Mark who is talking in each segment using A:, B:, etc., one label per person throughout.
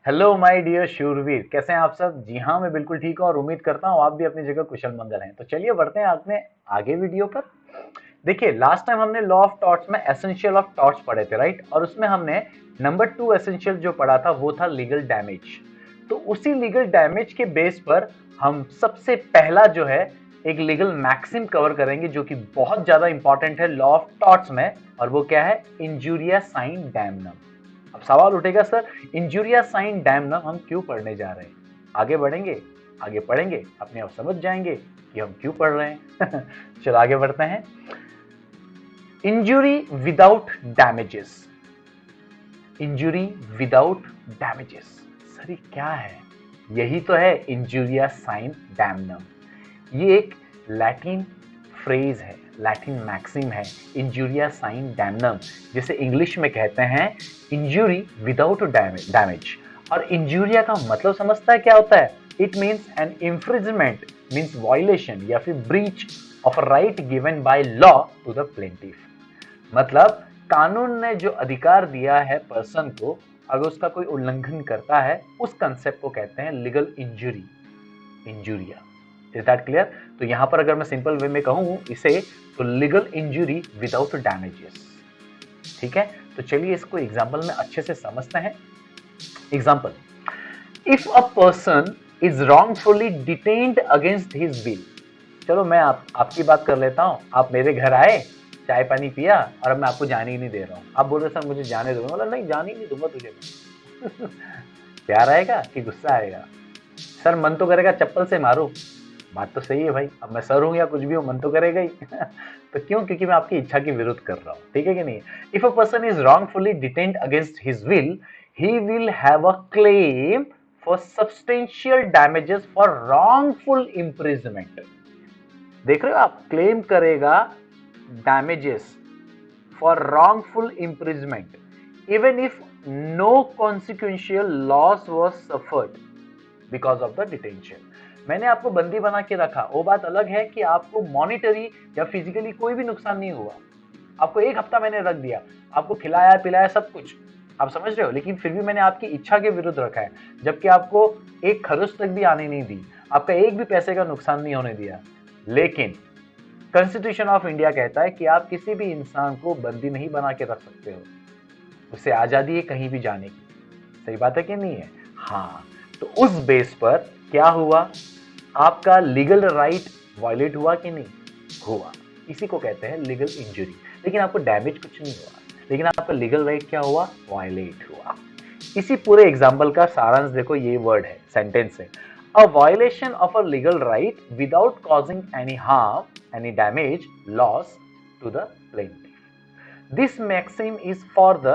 A: Hello my dear शूरवीर, कैसे हैं आप सब? जी हाँ, मैं बिल्कुल ठीक हूँ और उम्मीद करता हूँ आप भी अपनी जगह कुशल मंगल हैं। तो चलिए बढ़ते हैं अपने आगे वीडियो पर। देखिए, लास्ट टाइम हमने लॉ ऑफ टॉर्ट्स में एसेंशियल ऑफ टॉर्ट्स पढ़े थे, राइट? और उसमें हमने नंबर 2 एसेंशियल जो पढ़ा था वो था लीगल डैमेज। तो उसी लीगल डैमेज के बेस पर हम सबसे पहला जो है एक लीगल मैक्सिम कवर करेंगे जो कि बहुत ज्यादा इंपॉर्टेंट है लॉ ऑफ टॉर्ट्स में, और वो क्या है? Injuria sine damnum. अब सवाल उठेगा, सर इंजुरिया साइन डैमनम हम क्यों पढ़ने जा रहे हैं? आगे बढ़ेंगे, आगे पढ़ेंगे, अपने आप समझ जाएंगे कि हम क्यों पढ़ रहे हैं। चलो आगे बढ़ते हैं। Injury without damages, injury without damages, sir ये क्या है? यही तो है इंजुरिया साइन डैमनम। ये एक लैटिन फ्रेज है, लैटिन मैक्सिम है, इंजुरिया साइन डैमनम, जिसे इंग्लिश में कहते हैं इंजुरी विदाउट डैमेज। और इंजुरिया का मतलब समझता है क्या होता है? It means an infringement, means violation या फिर breach of right given by law to the plaintiff. मतलब कानून ने जो अधिकार दिया है पर्सन को, अगर उसका कोई उल्लंघन करता है, उस कंसेप्ट को कहते हैं legal injury, injuria. Is that clear? तो यहां पर अगर मैं सिंपल वे में कहूं इसे, तो लीगल इंजुरी विदाउट डैमेजेस। ठीक है, तो चलिए इसको एग्जांपल में अच्छे से समझते हैं। Example, if a person is wrongfully detained against his will. चलो मैं आपकी बात कर लेता हूं। आप मेरे घर आए, चाय पानी पिया, और अब मैं आपको जाने ही नहीं दे रहा हूं। आप बोल रहे सर मुझे जाने दो, मतलब नहीं, जाने ही नहीं दूंगा तुझे। प्यार आएगा कि गुस्सा आएगा? सर मन तो करेगा चप्पल से मारो। बात तो सही है भाई, अब मैं सर हूं या कुछ भी हूं, मन तो करेगा ही। तो क्यों? क्योंकि मैं आपकी इच्छा के विरुद्ध कर रहा हूं। ठीक है कि नहीं? If a person is wrongfully detained against his will, he will have a claim for substantial damages for wrongful imprisonment. देख रहे हो आप? क्लेम करेगा damages for wrongful imprisonment even if no consequential loss was suffered because of the detention। मैंने आपको बंदी बना के रखा, वो बात अलग है कि आपको मॉनिटरी या फिजिकली कोई भी नुकसान नहीं हुआ। आपको 1 हफ्ता मैंने रख दिया, आपको खिलाया पिलाया सब कुछ, आप समझ रहे हो? लेकिन फिर भी मैंने आपकी इच्छा के विरुद्ध रखा है, जबकि आपको एक खरोच तक भी आने नहीं दी, आपका एक भी पैसे का नुकसान नहीं होने दिया। लेकिन कॉन्स्टिट्यूशन ऑफ इंडिया कहता है कि आप किसी भी इंसान को बंदी नहीं बना के रख सकते हो, उसे आजादी है कहीं भी जाने की। सही बात है कि नहीं है? हाँ, तो उस बेस पर क्या हुआ? आपका लीगल राइट वायलेट हुआ कि नहीं हुआ? इसी को कहते हैं लीगल इंजरी। लेकिन आपको डैमेज कुछ नहीं हुआ, लेकिन आपका लीगल राइट क्या हुआ? वायलेट हुआ। इसी पूरे एग्जाम्पल का सारांश देखो, ये वर्ड है, सेंटेंस है, अ violation of a legal right without causing any harm, any damage, loss to the plaintiff. This maxim is for the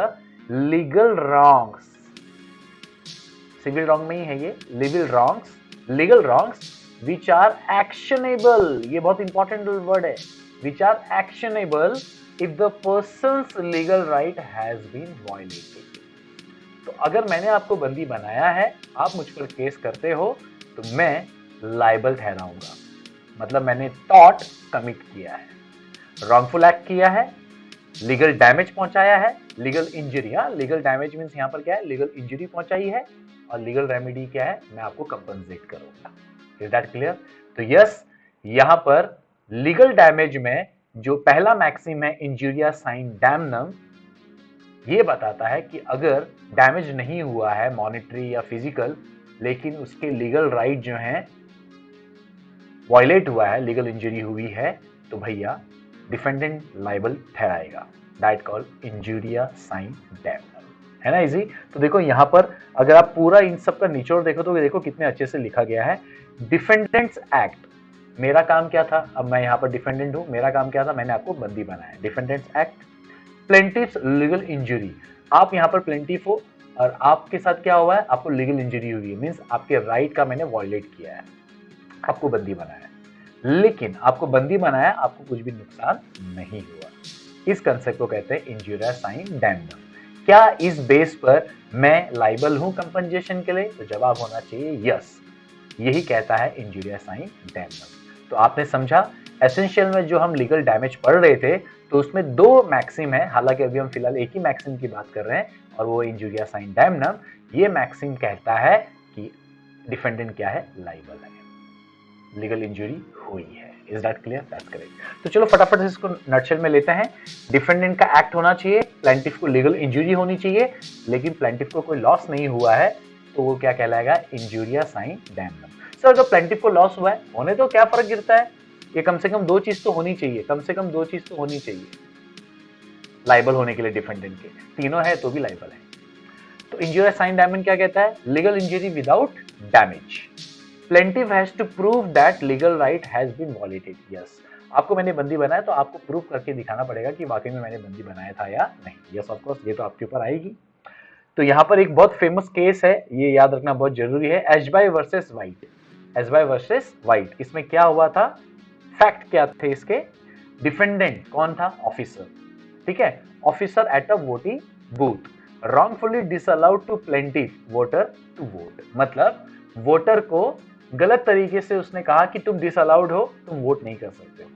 A: legal wrongs, civil wrong नहीं है ये, legal wrongs which are actionable। ये बहुत important word है, which are actionable if the person's legal right has been violated। तो अगर मैंने आपको बंदी बनाया है, आप मुझ पर केस करते हो, तो मैं लाइबल ठहराऊंगा। मतलब मैंने टॉर्ट कमिट किया है, रॉन्गफुल एक्ट किया है, लीगल डैमेज पहुंचाया है, लीगल इंजरी। हाँ, लीगल डैमेज मींस यहां पर क्या है? लीगल इंजरी पहुंचाई है, और लीगल रेमेडी क्या है? मैं आपको कंपनसेट करूंगा। Is that clear? तो यस, यहां पर लीगल डैमेज में जो पहला मैक्सिम है इंजुरिया साइन डैमनम, ये बताता है कि अगर डैमेज नहीं हुआ है मॉनिटरी या फिजिकल, लेकिन उसके लीगल राइट जो हैं वायलेट हुआ है, लीगल इंजरी हुई है, तो भैया डिफेंडेंट लाइबल ठहराएगा। That called injuria sine damnum. है ना इजी? तो देखो यहां पर अगर आप पूरा इन सब का निचोड़ देखो तो देखो कितने अच्छे से लिखा गया है। डिफेंडेंट्स एक्ट, मेरा काम क्या था? अब मैं यहां पर डिफेंडेंट हूं, मेरा काम क्या था? मैंने आपको बंदी बनाया। डिफेंडेंट्स एक्ट, प्लेंटिफ्स लीगल इंजरी, आप यहां पर प्लेंटिफ हो और आपके साथ क्या हुआ है? आपको लीगल इंजरी हुई है, मींस आपके राइट का मैंने वायलेट किया है, आपको बंदी बनाया। लेकिन आपको बंदी बनाया, आपको कुछ भी नुकसान नहीं हुआ। इस कंसेप्ट को कहते हैं इंजुरिया साइन डैमनम। क्या इस बेस पर मैं लाइबल हूं कंपनसेशन के लिए? तो जवाब होना चाहिए यस, यही कहता है इंजुरिया साइन डैमनम। तो आपने समझा, एसेंशियल में जो हम लीगल डैमेज पढ़ रहे थे, तो उसमें 2 मैक्सिम है, हालांकि अभी हम फिलहाल एक ही मैक्सिम की बात कर रहे हैं, और वो इंजूरिया साइन डैमनम, ये मैक्सिम कहता है कि डिफेंडेंट क्या है, लाइबल है, लीगल इंजरी हुई है। Is that clear? That's correct. तो चलो फटाफट से इसको नटशेल में लेते हैं। डिफेंडेंट का एक्ट होना चाहिए, प्लेंटिफ को लीगल इंजरी होनी चाहिए, लेकिन प्लेंटिफ को कोई लॉस नहीं हुआ है, तो वो क्या कहलाएगा, इंजूरिया साइन डैमनम। सर अगर प्लेंटिफ को लॉस हुआ है, होने तो क्या फर्क गिरता है, ये कम से कम 2 चीज तो होनी चाहिए, कम से कम 2 चीज तो होनी चाहिए लाइबल होने के लिए डिफेंडेंट के, तीनों है तो भी लाइबल है। तो इंजूरिया साइन डैमनम क्या कहता है, legal injury without damage. Plaintiff has to prove that legal right has been violated. Yes, आपको मैंने बंदी बनाया तो आपको प्रूव करके दिखाना पड़ेगा कि वाकई में मैंने बंदी बनाया था या नहीं। यस ऑफ कोर्स, ये तो आपके ऊपर आएगी। तो यहाँ पर एक बहुत फेमस केस है, ये याद रखना बहुत जरूरी है, एशबाई वर्सेस वाइट। एशबाई वर्सेस वाइट, इसमें क्या हुआ था, फैक्ट क्या थे इसके, डिफेंडेंट कौन था, ऑफिसर, ठीक है, officer at a voting booth wrongfully disallowed to plaintiff voter to vote। मतलब वोटर को गलत तरीके से उसने कहा कि तुम डिसअलाउड हो, तुम वोट नहीं कर सकते हो,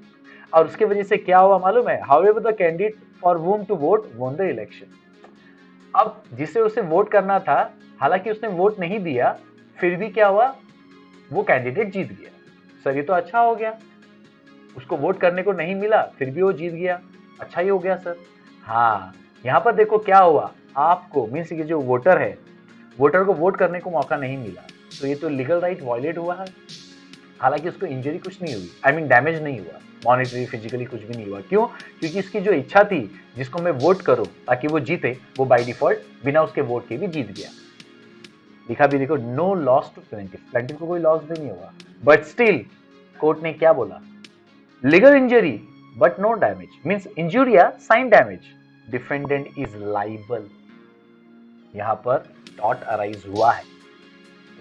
A: और उसकी वजह से क्या हुआ मालूम है, however the candidate for whom to vote won the election। अब जिसे उसे वोट करना था, हालांकि उसने वोट नहीं दिया, फिर भी क्या हुआ, वो कैंडिडेट जीत गया। सर ये तो अच्छा हो गया, उसको वोट करने को नहीं मिला फिर भी वो जीत गया, अच्छा ही हो गया सर। हाँ, यहाँ पर देखो क्या हुआ, आपको मीन्स ये जो वोटर है, वोटर को वोट करने को मौका नहीं मिला, तो ये तो लीगल राइट वायलेट हुआ है। हालांकि उसको इंजरी कुछ नहीं हुई, आई मीन डैमेज नहीं हुआ, मॉनेटरी फिजिकली कुछ भी नहीं हुआ। क्यों? क्योंकि इसकी जो इच्छा थी जिसको मैं वोट करूं ताकि वो जीते, वो बाय डिफॉल्ट बिना उसके वोट के भी जीत गया। लिखा भी देखो, no loss to plaintiff, plaintiff को कोई लॉस भी नहीं हुआ, बट स्टिल कोर्ट ने क्या बोला, legal injury but no damage, means injuria sine damage, defendant is liable. यहां पर टॉट अराइज हुआ है,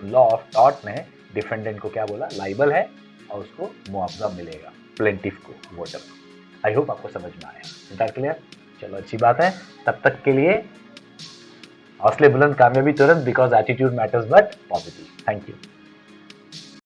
A: लॉ ऑफ टॉट ने डिफेंडेंट को क्या बोला, लाइबल है, और उसको मुआवजा मिलेगा प्लेंटिफ को, वोटर को। आई होप आपको समझ में आया। Is that clear? चलो अच्छी बात है, तब तक के लिए हौसले बुलंद, कामयाबी तुरंत, because attitude matters but positive. Thank you.